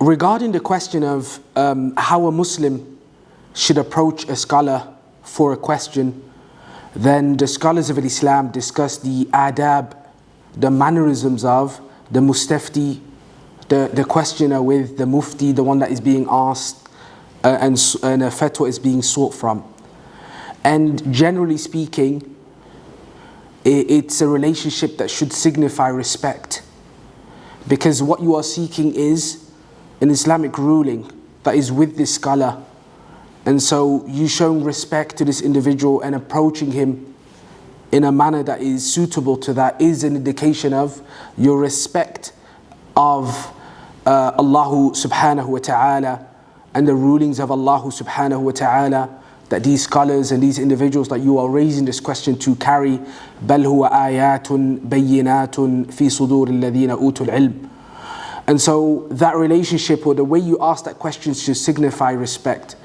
Regarding the question of how a Muslim should approach a scholar for a question, then the scholars of Islam discuss the adab, the mannerisms of the mustafti, the questioner with the mufti, the one that is being asked and a fatwa is being sought from. And generally speaking, it's a relationship that should signify respect, because what you are seeking is an Islamic ruling that is with this scholar. And so you showing respect to this individual and approaching him in a manner that is suitable to that is an indication of your respect of Allah subhanahu wa ta'ala and the rulings of Allah subhanahu wa ta'ala that these scholars and these individuals that you are raising this question to carry. بَلْ هُوَ آيَاتٌ بَيِّنَاتٌ فِي صُدُورِ الَّذِينَ أُوتُوا الْعِلْمِ. And so that relationship, or the way you ask that question, should signify respect.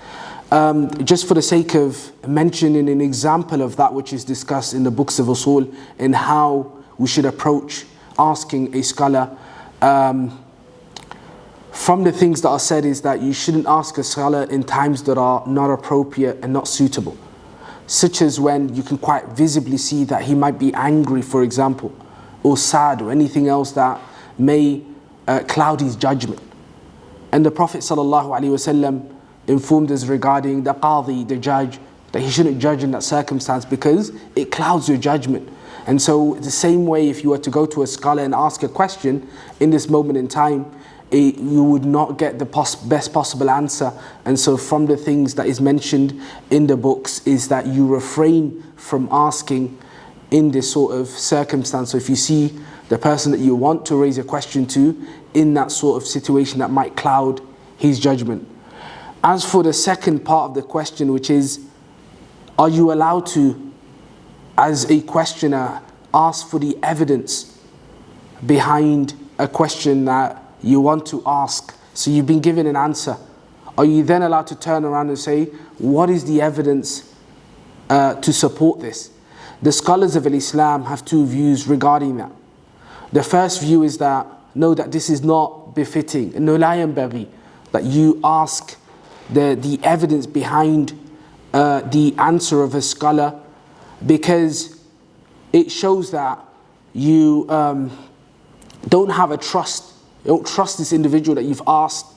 Just for the sake of mentioning an example of that which is discussed in the books of Usul and how we should approach asking a scholar, from the things that are said is that you shouldn't ask a scholar in times that are not appropriate and not suitable, such as when you can quite visibly see that he might be angry, for example, or sad, or anything else that may cloud his judgment. And the Prophet ﷺ informed us regarding the qadi, the judge, that he shouldn't judge in that circumstance because it clouds your judgment. And so the same way, if you were to go to a scholar and ask a question in this moment in time, you would not get the best possible answer. And so from the things that is mentioned in the books is that you refrain from asking in this sort of circumstance. So if you see the person that you want to raise a question to in that sort of situation that might cloud his judgment. As for the second part of the question, which is, are you allowed to, as a questioner, ask for the evidence behind a question that you want to ask? So you've been given an answer. Are you then allowed to turn around and say, what is the evidence to support this? The scholars of Islam have two views regarding that. The first view is that, no, that this is not befitting, no la yanbaghi, that you ask the evidence behind the answer of a scholar, because it shows that you don't have a trust. You don't trust this individual that you've asked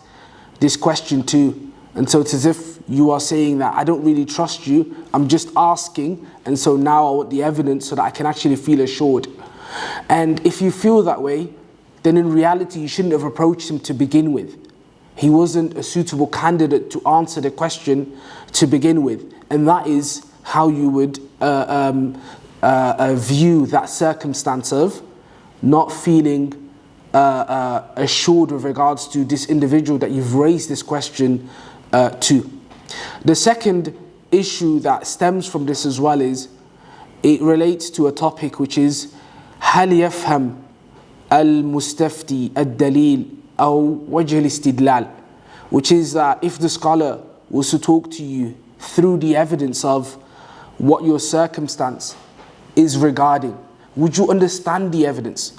this question to. And so it's as if you are saying that I don't really trust you, I'm just asking, and so now I want the evidence so that I can actually feel assured. And if you feel that way, then in reality you shouldn't have approached him to begin with. He wasn't a suitable candidate to answer the question to begin with. And that is how you would view that circumstance of not feeling assured with regards to this individual that you've raised this question to. The second issue that stems from this as well is, it relates to a topic which is هل يفهم المستفتي الدليل أو وجه الاستدلال, which is that if the scholar was to talk to you through the evidence of what your circumstance is regarding, would you understand the evidence?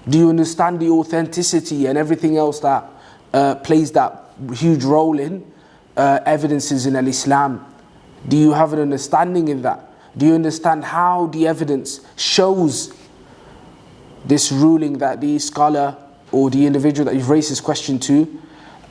Do you understand the authenticity and everything else that plays that huge role in evidences in Islam? Do you have an understanding in that? Do you understand how the evidence shows this ruling that the scholar or the individual that you've raised this question to,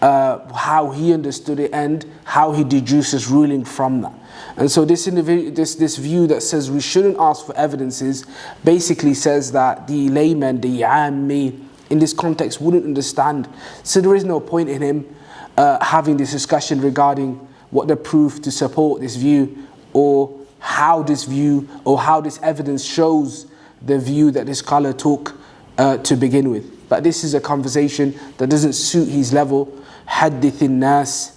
how he understood it and how he deduces ruling from that? And so this view that says we shouldn't ask for evidences basically says that the layman, the ammi, in this context wouldn't understand. So there is no point in him having this discussion regarding what the proof to support this view, or how this view or how this evidence shows the view that this scholar took to begin with. But this is a conversation that doesn't suit his level. حدث الناس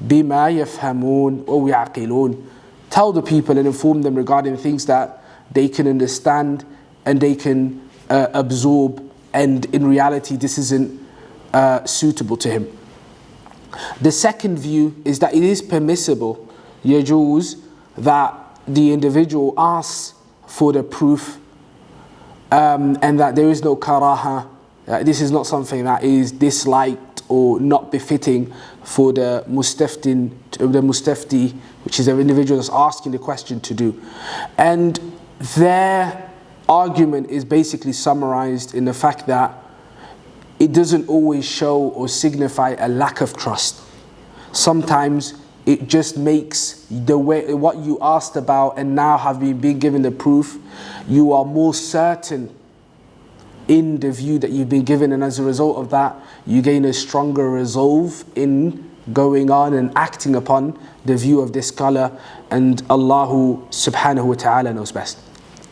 بما يفهمون ويعقلون. Tell the people and inform them regarding things that they can understand and they can absorb, and in reality this isn't suitable to him. The second view is that it is permissible, يجوز, that the individual asks for the proof, and that there is no karaha. This is not something that is disliked or not befitting for the mustafti, which is the individual that's asking the question, to do. And their argument is basically summarized in the fact that it doesn't always show or signify a lack of trust. Sometimes it just makes the way what you asked about and now have been given the proof, you are more certain in the view that you've been given, and as a result of that, you gain a stronger resolve in going on and acting upon the view of this scholar, and Allah subhanahu wa ta'ala knows best.